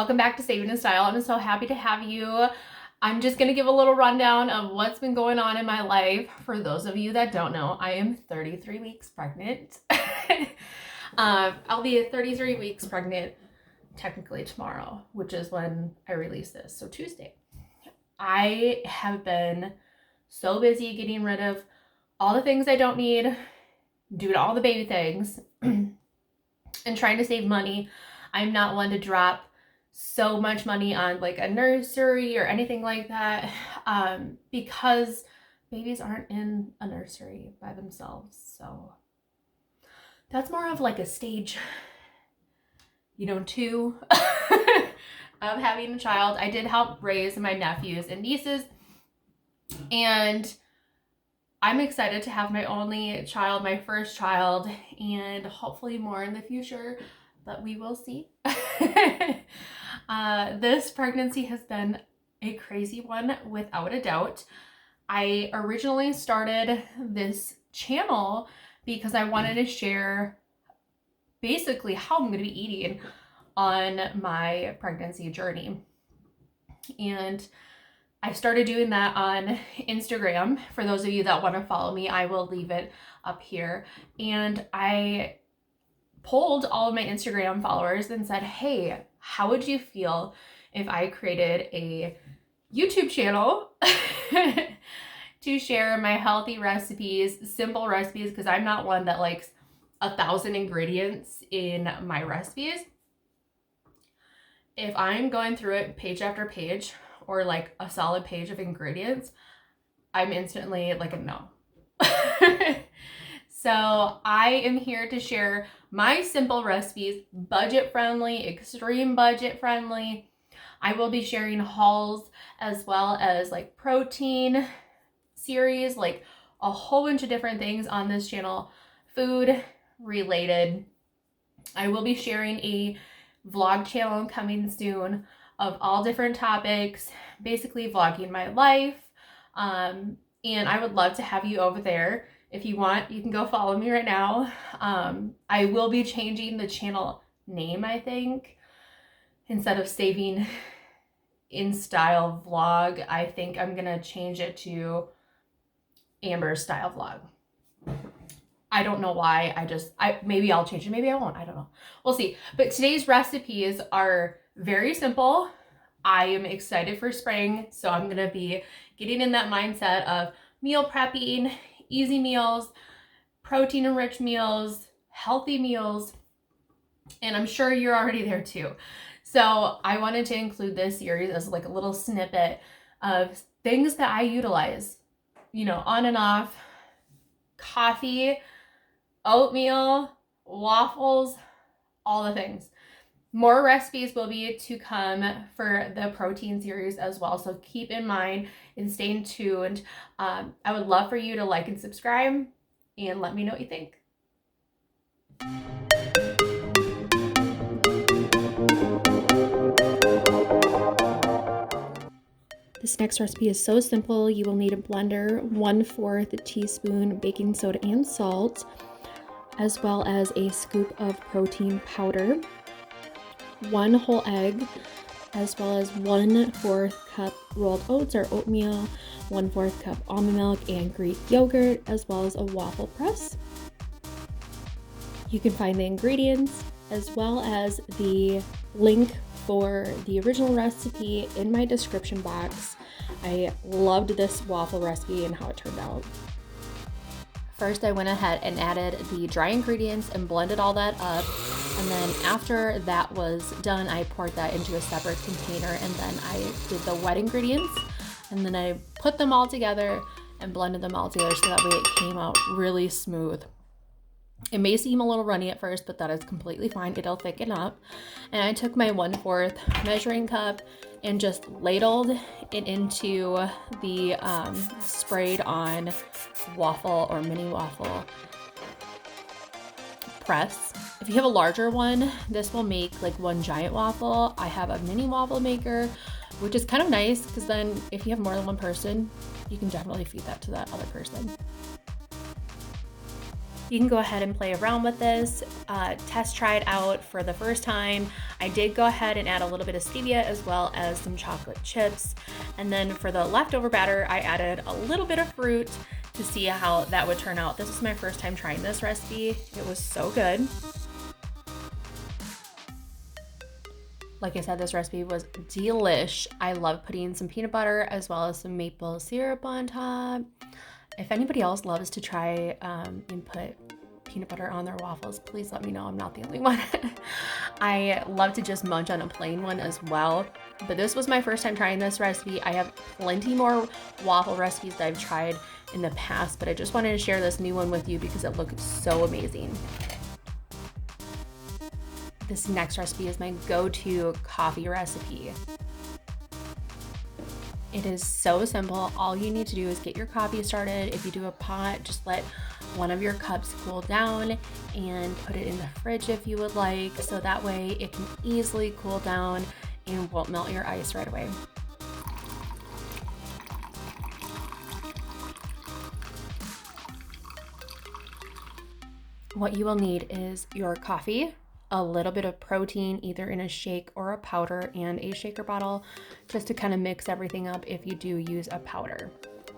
Welcome back to Saving in Style. I'm so happy to have you. I'm just gonna give a little rundown of what's been going on in my life. For those of you that don't know, I am 33 weeks pregnant. I'll be 33 weeks pregnant technically tomorrow, which is when I release this, so Tuesday. I have been so busy getting rid of all the things I don't need, doing all the baby things, and trying to save money. I'm not one to drop so much money on like a nursery or anything like that, because babies aren't in a nursery by themselves. So that's more of like a stage, 2 of having a child. I did help raise my nephews and nieces, and I'm excited to have my only child, my first child, and hopefully more in the future, but we will see. This pregnancy has been a crazy one without a doubt. I originally started this channel because I wanted to share basically how I'm going to be eating on my pregnancy journey. And I started doing that on Instagram. For those of you that want to follow me, I will leave it up here. And I polled all of my Instagram followers and said, hey, how would you feel if I created a YouTube channel to share my healthy recipes, simple recipes, because I'm not one that likes 1,000 ingredients in my recipes. If I'm going through it page after page, or like a solid page of ingredients, I'm instantly like a no. So I am here to share my simple recipes, budget friendly, extreme budget friendly. I will be sharing hauls as well as like protein series, like a whole bunch of different things on this channel, food related. I will be sharing a vlog channel coming soon of all different topics, basically vlogging my life. And I would love to have you over there. If you want, you can go follow me right now. I will be changing the channel name, I think. Instead of Saving in Style Vlog, I think I'm gonna change it to Amber Style Vlog. I don't know why. Maybe I'll change it, maybe I won't, I don't know. We'll see. But today's recipes are very simple. I am excited for spring, so I'm gonna be getting in that mindset of meal prepping, easy meals, protein-enriched meals, healthy meals, and I'm sure you're already there too. So I wanted to include this series as like a little snippet of things that I utilize, on and off: coffee, oatmeal, waffles, all the things. More recipes will be to come for the protein series as well, so keep in mind and stay tuned. I would love for you to like and subscribe and let me know what you think. This next recipe is so simple. You will need a blender, 1/4 teaspoon baking soda and salt, as well as a scoop of protein powder, 1 whole egg, as well as 1/4 cup rolled oats or oatmeal, 1/4 cup almond milk and Greek yogurt, as well as a waffle press. You can find the ingredients as well as the link for the original recipe in my description box. I loved this waffle recipe and how it turned out. First, I went ahead and added the dry ingredients and blended all that up. And then after that was done, I poured that into a separate container, and then I did the wet ingredients, and then I put them all together and blended them all together so that way it came out really smooth. It may seem a little runny at first, but that is completely fine. It'll thicken up. And I took my 1/4 measuring cup and just ladled it into the sprayed on waffle or mini waffle press. If you have a larger one, this will make like one giant waffle. I have a mini waffle maker, which is kind of nice because then if you have more than one person, you can definitely feed that to that other person. You can go ahead and play around with this, test try it out for the first time. I did go ahead and add a little bit of stevia as well as some chocolate chips. And then for the leftover batter, I added a little bit of fruit to see how that would turn out. This was my first time trying this recipe. It was so good. Like I said, this recipe was delish. I love putting some peanut butter as well as some maple syrup on top. If anybody else loves to try and put peanut butter on their waffles, please let me know. I'm not the only one. I love to just munch on a plain one as well. But this was my first time trying this recipe. I have plenty more waffle recipes that I've tried in the past, but I just wanted to share this new one with you because it looked so amazing. This next recipe is my go-to coffee recipe. It is so simple. All you need to do is get your coffee started. If you do a pot, just let one of your cups cool down and put it in the fridge if you would like, so that way it can easily cool down and won't melt your ice right away. What you will need is your coffee, a little bit of protein, either in a shake or a powder, and a shaker bottle, just to kind of mix everything up if you do use a powder.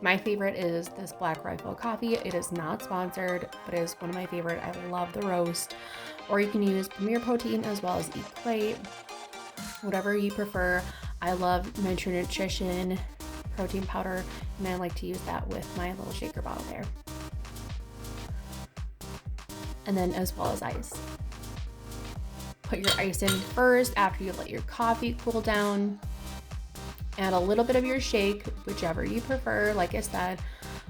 My favorite is this Black Rifle coffee. It is not sponsored, but it is one of my favorite. I love the roast. Or you can use Premier Protein as well as Equate, whatever you prefer. I love Nitro Nutrition protein powder, and I like to use that with my little shaker bottle there. And then as well as ice. Put your ice in first after you let your coffee cool down. Add a little bit of your shake, whichever you prefer. Like I said,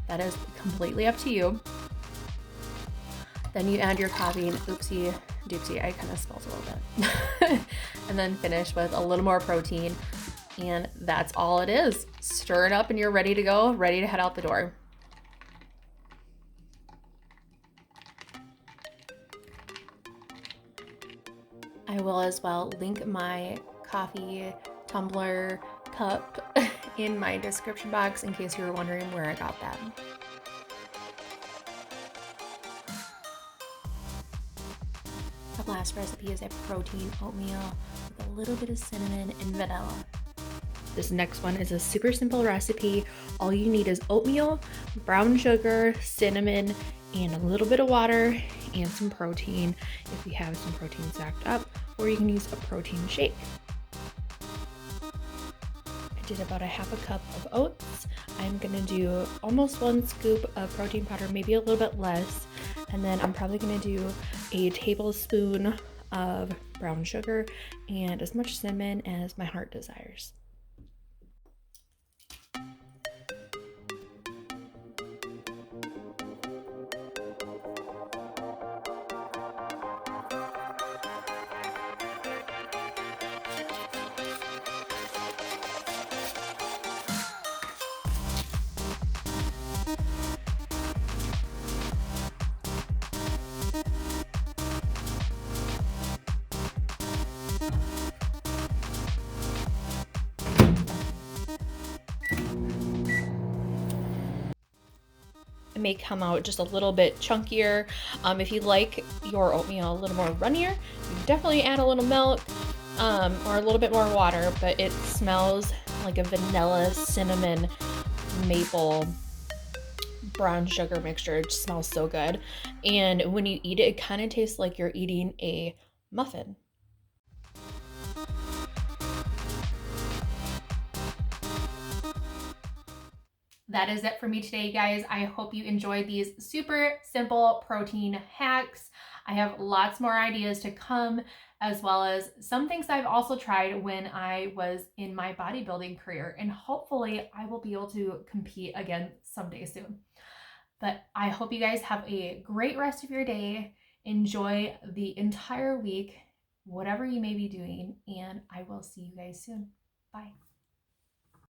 that is completely up to you. Then you add your coffee, and oopsie doopsie, I kind of spilled a little bit. And then finish with a little more protein. And that's all it is. Stir it up and you're ready to go, ready to head out the door. I will as well link my coffee tumbler cup in my description box in case you were wondering where I got that. The last recipe is a protein oatmeal with a little bit of cinnamon and vanilla. This next one is a super simple recipe. All you need is oatmeal, brown sugar, cinnamon, and a little bit of water and some protein if you have some protein stacked up, or you can use a protein shake. I did about a half a cup of oats. I'm gonna do almost 1 scoop of protein powder, maybe a little bit less, and then I'm probably gonna do a tablespoon of brown sugar and as much cinnamon as my heart desires. It may come out just a little bit chunkier. If you like your oatmeal a little more runnier, you can definitely add a little milk or a little bit more water, but it smells like a vanilla, cinnamon, maple, brown sugar mixture. It just smells so good. And when you eat it, it kind of tastes like you're eating a muffin. That is it for me today, guys. I hope you enjoyed these super simple protein hacks. I have lots more ideas to come, as well as some things I've also tried when I was in my bodybuilding career, and hopefully I will be able to compete again someday soon. But I hope you guys have a great rest of your day. Enjoy the entire week, whatever you may be doing, and I will see you guys soon. Bye.